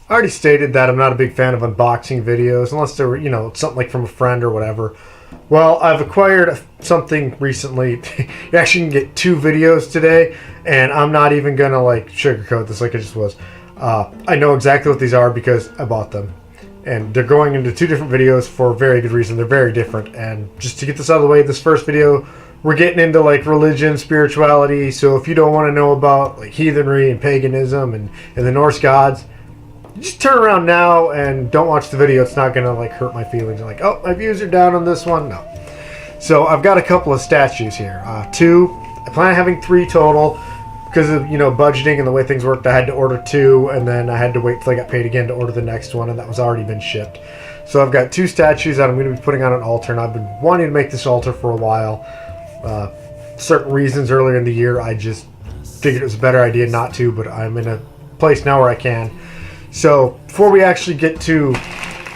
I already stated that I'm not a big fan of unboxing videos unless they're, something like from a friend or whatever. Well, I've acquired something recently. You actually can get 2 videos today, and I'm not even gonna like sugarcoat this like I just was. I know exactly what these are because I bought them, and they're going into 2 different videos for a very good reason. They're very different, and just to get this out of the way, this first video we're getting into like religion, spirituality. So if you don't want to know about like heathenry and paganism and the Norse gods, just turn around now and don't watch the video. It's not gonna like hurt my feelings. I'm like, oh, my views are down on this one. No. So I've got a couple of statues here. 2. I plan on having 3 total because of budgeting and the way things worked. I had to order 2, and then I had to wait till I got paid again to order the next one, and that was already been shipped. So I've got 2 statues that I'm going to be putting on an altar, and I've been wanting to make this altar for a while. Certain reasons earlier in the year, I just figured it was a better idea not to, but I'm in a place now where I can. So before we actually get to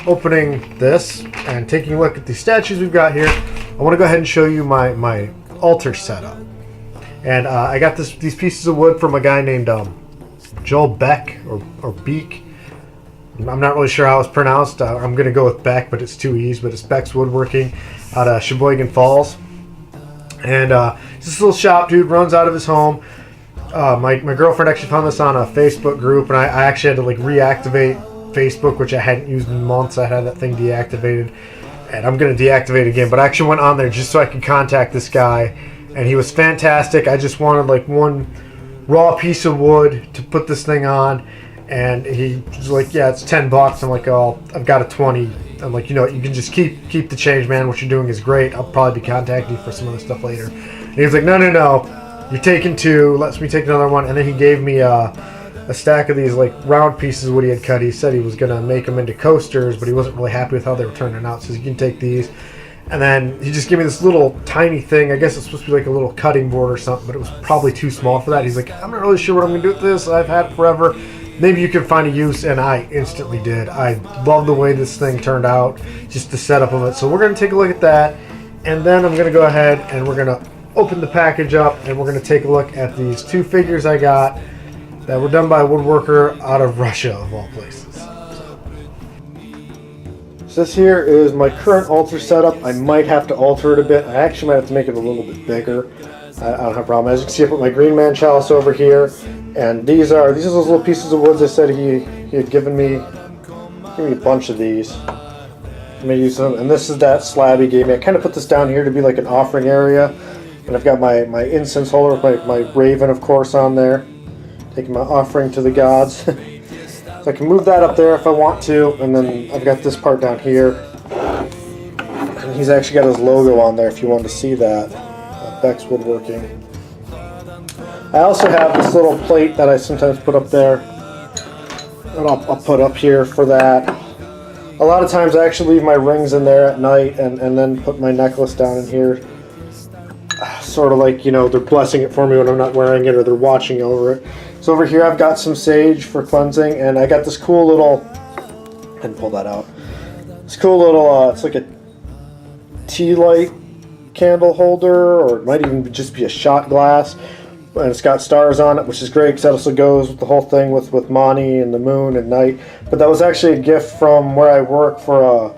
opening this and taking a look at the statues we've got here, I want to go ahead and show you my altar setup. And I got these pieces of wood from a guy named Joel Beck or Beek. I'm not really sure how it's pronounced. I'm going to go with Beck, but it's 2 E's, but it's Beck's Woodworking out of Sheboygan Falls. And this little shop dude runs out of his home. My girlfriend actually found this on a Facebook group, and I actually had to like reactivate Facebook, which I hadn't used in months. I had that thing deactivated, and I'm going to deactivate it again. But I actually went on there just so I could contact this guy, and he was fantastic. I just wanted like one raw piece of wood to put this thing on, and he was like, yeah, it's $10. I'm like, oh, I've got a 20. I'm like, you can just keep the change, man. What you're doing is great. I'll probably be contacting you for some other stuff later. And he was like, no, you're taking 2. Lets me take another one. And then he gave me a stack of these like round pieces of wood he had cut. He said he was gonna make them into coasters, but he wasn't really happy with how they were turning out. So you can take these. And then he just gave me this little tiny thing. I guess it's supposed to be like a little cutting board or something, but it was probably too small for that. He's like, I'm not really sure what I'm gonna do with this. I've had it forever. Maybe you can find a use, and I instantly did. I love the way this thing turned out, just the setup of it. So we're going to take a look at that, and then I'm going to go ahead and we're going to open the package up, and we're going to take a look at these 2 figures I got that were done by a woodworker out of Russia, of all places. So this here is my current altar setup. I might have to alter it a bit. I actually might have to make it a little bit bigger. I don't have a problem. As you can see, I put my Green Man chalice over here, and these are those little pieces of wood I said he had given me. Give me a bunch of these. I'm gonna use them, and this is that slab he gave me. I kind of put this down here to be like an offering area, and I've got my incense holder with my raven, of course, on there, taking my offering to the gods. So I can move that up there if I want to, and then I've got this part down here, and he's actually got his logo on there if you wanted to see that. Beck's Woodworking. I also have this little plate that I sometimes put up there, and I'll put up here for that. A lot of times I actually leave my rings in there at night and then put my necklace down in here. Sort of like, they're blessing it for me when I'm not wearing it, or they're watching over it. So over here I've got some sage for cleansing, and I got this cool little, I can pull that out. This cool little, it's like a tea light candle holder, or it might even just be a shot glass, and it's got stars on it, which is great because that also goes with the whole thing with Mani and the moon and night. But that was actually a gift from where I work for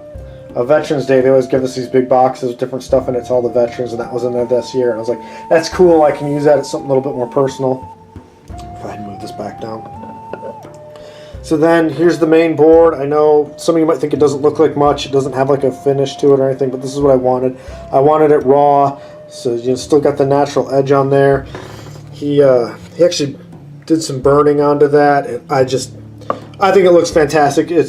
a Veterans Day. They always give us these big boxes with different stuff in it. It's all the veterans, and that was in there this year, and I was like, that's cool. I can use that. It's something a little bit more personal. If I move this back down. So then here's the main board. I know some of you might think it doesn't look like much. It doesn't have like a finish to it or anything, but this is what I wanted. I wanted it raw, so you still got the natural edge on there. He actually did some burning onto that. I think it looks fantastic. To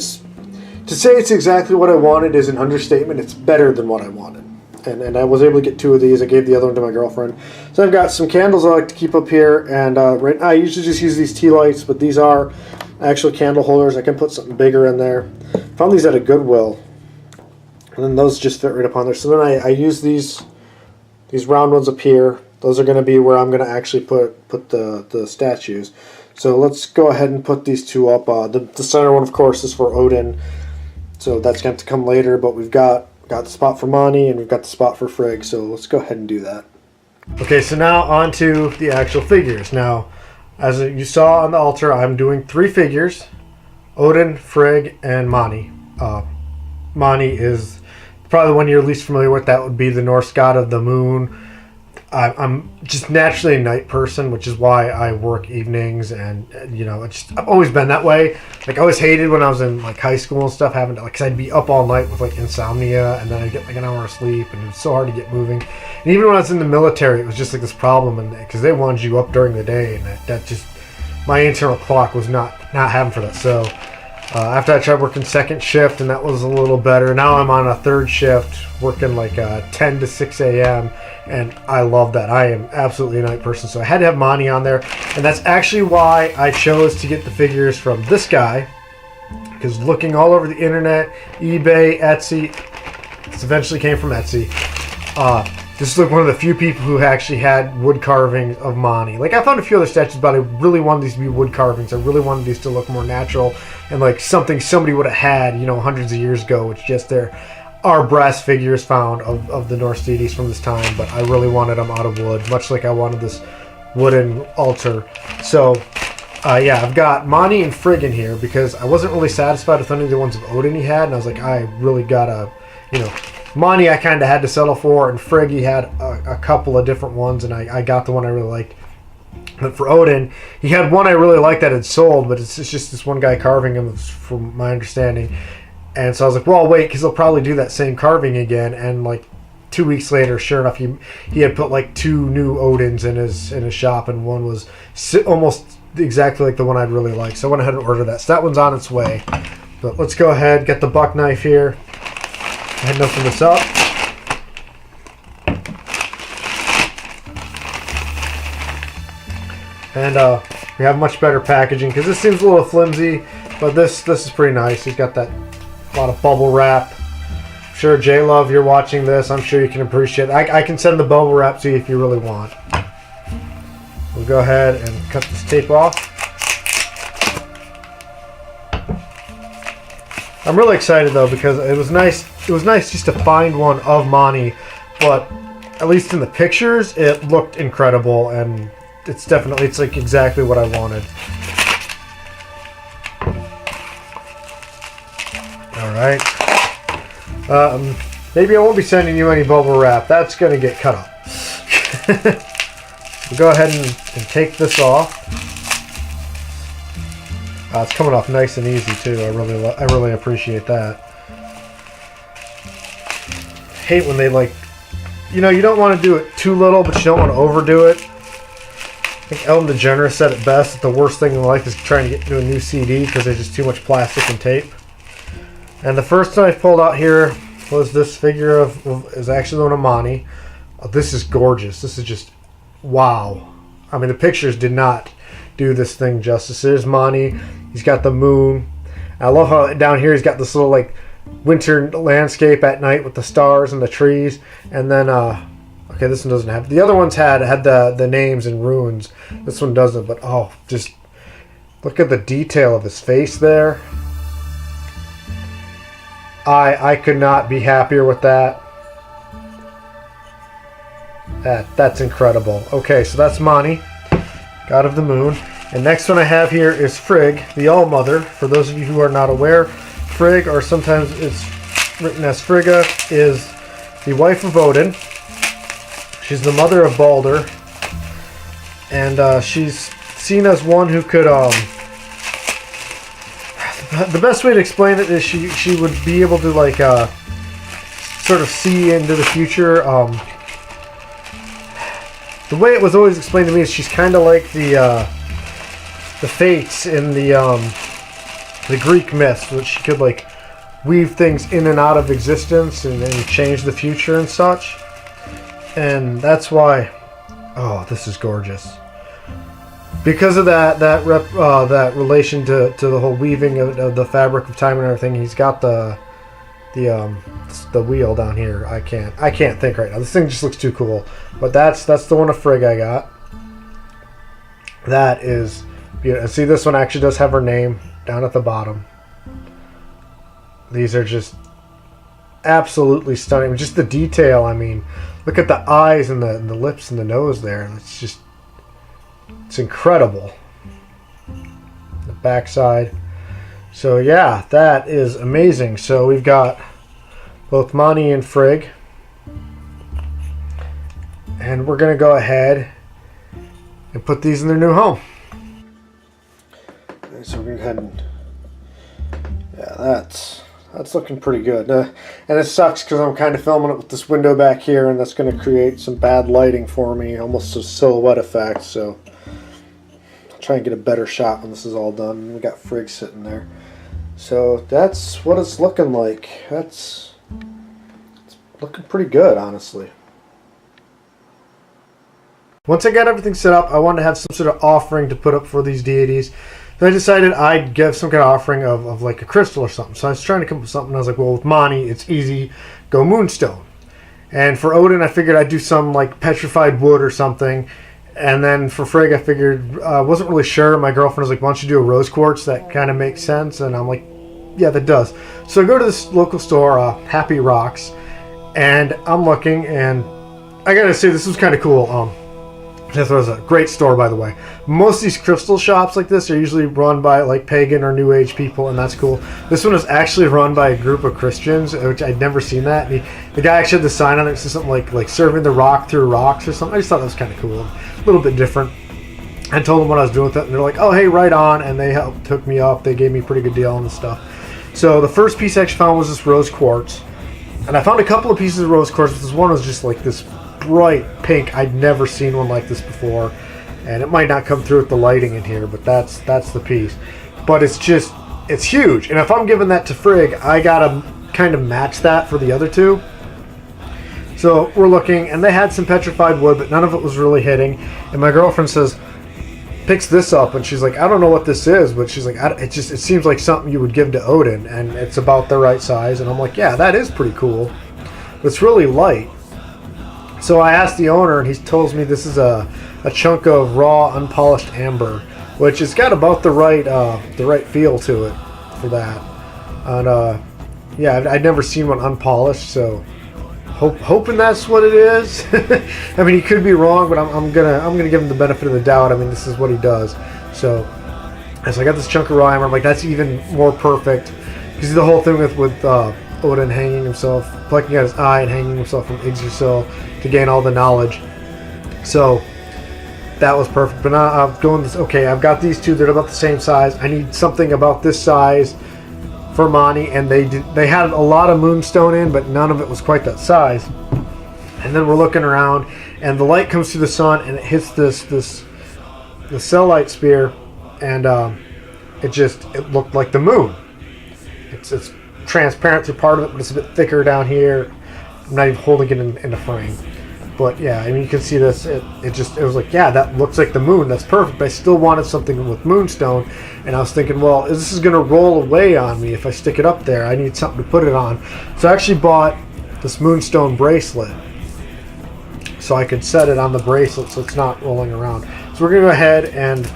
say it's exactly what I wanted is an understatement. It's better than what I wanted. And I was able to get 2 of these. I gave the other one to my girlfriend. So I've got some candles I like to keep up here, and right now I usually just use these tea lights, but these are actual candle holders. I can put something bigger in there. Found these at a Goodwill, and then those just fit right up on there. So then I use these round ones up here. Those are going to be where I'm going to actually put the statues. So let's go ahead and put these 2 up. The center one, of course, is for Odin, so that's going to have to come later. But we've got the spot for Mani, and we've got the spot for Frigg. So let's go ahead and do that. Okay, so now on to the actual figures. Now, as you saw on the altar, I'm doing 3 figures. Odin, Frigg, and Mani. Mani is probably the one you're least familiar with. That would be the Norse god of the moon. I'm just naturally a night person, which is why I work evenings, and you know, I've always been that way. Like I always hated when I was in like high school and stuff, having to, like, 'cause I'd be up all night with like insomnia, and then I'd get like an hour of sleep, and it's so hard to get moving. And even when I was in the military, it was just like this problem, and because they wanted you up during the day, and that just, my internal clock was not having for that. So after I tried working second shift, and that was a little better. Now I'm on a third shift, working like 10 to 6 a.m. And I love that. I am absolutely a night person, so I had to have Mani on there. And that's actually why I chose to get the figures from this guy, because looking all over the internet, eBay, Etsy, this eventually came from Etsy. This is like one of the few people who actually had wood carvings of Mani. Like I found a few other statues, but I really wanted these to be wood carvings. I really wanted these to look more natural and like something somebody would have had, you know, hundreds of years ago. It's just there are brass figures found of the Norse deities from this time, but I really wanted them out of wood, much like I wanted this wooden altar. So yeah, I've got Mani and Frigg in here because I wasn't really satisfied with any of the ones of Odin he had, and I was like, I really gotta, you know, Mani I kind of had to settle for, and Frigg he had a couple of different ones, and I got the one I really liked. But for Odin, he had one I really liked that had sold, but it's just this one guy carving him, from my understanding. And so I was like, well, I'll wait, because he'll probably do that same carving again. And like 2 weeks later, sure enough, he had put like 2 new Odins in his shop, and one was almost exactly like the one I'd really like. So I went ahead and ordered that. So that one's on its way. But let's go ahead, get the buck knife here. Go ahead and open this up. And we have much better packaging, because this seems a little flimsy, but this is pretty nice. He's got that. A lot of bubble wrap. I'm sure J-Love, you're watching this. I'm sure you can appreciate it. I can send the bubble wrap to you if you really want. We'll go ahead and cut this tape off. I'm really excited though, because it was nice. It was nice just to find one of Mani, but at least in the pictures, it looked incredible, and it's like exactly what I wanted. Alright. Maybe I won't be sending you any bubble wrap. That's going to get cut up. We'll go ahead and take this off. It's coming off nice and easy too. I really appreciate that. Hate when they like, you know, you don't want to do it too little, but you don't want to overdo it. I think Ellen DeGeneres said it best, that the worst thing in life is trying to get into a new CD because there's just too much plastic and tape. And the first one I pulled out here was this figure is actually the one of Mani. This is gorgeous. This is just, wow. I mean, the pictures did not do this thing justice. There's Mani. He's got the moon. I love how down here he's got this little like winter landscape at night with the stars and the trees. And then, okay, this one doesn't have. The other ones had the names and runes. This one doesn't. But oh, just look at the detail of his face there. I could not be happier with that. That's incredible. Okay, so that's Mani, God of the Moon. And next one I have here is Frigg, the All-Mother. For those of you who are not aware, Frigg, or sometimes it's written as Frigga, is the wife of Odin. She's the mother of Balder. And she's seen as one who could... the best way to explain it is she would be able to like sort of see into the future. The way it was always explained to me is she's kind of like the fates in the Greek myths, which she could like weave things in and out of existence and change the future and such. And that's why, oh, this is gorgeous. Because of that relation to the whole weaving of the fabric of time and everything, he's got the wheel down here. I can't think right now. This thing just looks too cool. But that's the one of Frigg I got. That is beautiful. See, this one actually does have her name down at the bottom. These are just absolutely stunning. Just the detail. I mean, look at the eyes and the lips and the nose there. It's incredible. The backside, So yeah, that is amazing. So we've got both Mani and Frigg. And we're going to go ahead and put these in their new home. Okay, so we're going to go ahead and... Yeah, that's looking pretty good. And it sucks because I'm kind of filming it with this window back here, and that's going to create some bad lighting for me, almost a silhouette effect. So I'll try and get a better shot when this is all done. We got Frigg sitting there. So that's what it's looking like. It's looking pretty good, honestly. Once I got everything set up, I wanted to have some sort of offering to put up for these deities. So I decided I'd give some kind of offering of like a crystal or something. So I was trying to come up with something. I was like, well, with Mani, it's easy. Go Moonstone. And for Odin, I figured I'd do some like petrified wood or something. And then for Frigg, I figured, wasn't really sure. My girlfriend was like, why don't you do a rose quartz? That kind of makes sense. And I'm like, yeah, that does. So I go to this local store, Happy Rocks, and I'm looking, and I gotta say, this was kind of cool. This was a great store, by the way. Most of these crystal shops like this are usually run by like pagan or New Age people, and that's cool. This one was actually run by a group of Christians, which I'd never seen that. And the guy actually had the sign on it, so something like serving the rock through rocks or something. I just thought that was kind of cool, a little bit different. I told them what I was doing with it, and they're like, "Oh, hey, right on," and they took me up. They gave me a pretty good deal on the stuff. So the first piece I actually found was this rose quartz, and I found a couple of pieces of rose quartz. This one was just like this bright pink. I'd never seen one like this before, and it might not come through with the lighting in here, but that's the piece. But it's huge, and if I'm giving that to Frigg, I gotta kind of match that for the other two. So we're looking, and they had some petrified wood, but none of it was really hitting. And my girlfriend picks this up, and she's like, I don't know what this is, but she's like, it seems like something you would give to Odin, and it's about the right size. And I'm like, yeah, that is pretty cool, but it's really light. So I asked the owner, and he tells me this is a chunk of raw, unpolished amber, which has got about the right feel to it for that. And yeah, I'd never seen one unpolished, so hoping that's what it is. I mean, he could be wrong, but I'm gonna give him the benefit of the doubt. I mean, this is what he does. So I got this chunk of raw amber. I'm like, that's even more perfect, because the whole thing with Odin hanging himself, plucking out his eye and hanging himself from Yggdrasil to gain all the knowledge. So that was perfect. But now I'm going this. Okay, I've got these two. They're about the same size. I need something about this size for Mani, and they had a lot of moonstone in, but none of it was quite that size. And then we're looking around, and the light comes through the sun, and it hits the cell light spear, and it looked like the moon. It's transparent through part of it, but it's a bit thicker down here. I'm not even holding it in the frame, but yeah, I mean, you can see this. It was like, yeah, that looks like the moon. That's perfect. But I still wanted something with moonstone, and I was thinking, well, this is going to roll away on me if I stick it up there. I need something to put it on. So I actually bought this moonstone bracelet, so I could set it on the bracelet so it's not rolling around. So we're going to go ahead, and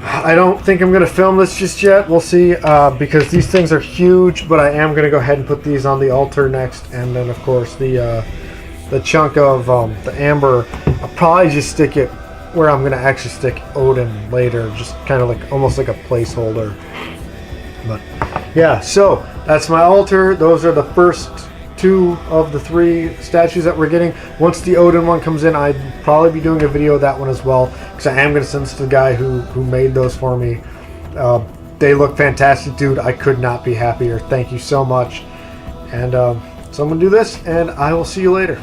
I don't think I'm going to film this just yet. We'll see, because these things are huge, but I am going to go ahead and put these on the altar next, and then, of course, the chunk of the amber, I'll probably just stick it where I'm going to actually stick Odin later, just kind of like almost like a placeholder. But yeah, so that's my altar. Those are the first two of the three statues that we're getting. Once the Odin one comes in, I'd probably be doing a video of that one as well, because I am going to send this to the guy who made those for me. They look fantastic, dude. I could not be happier. Thank you so much. And so I'm going to do this, and I will see you later.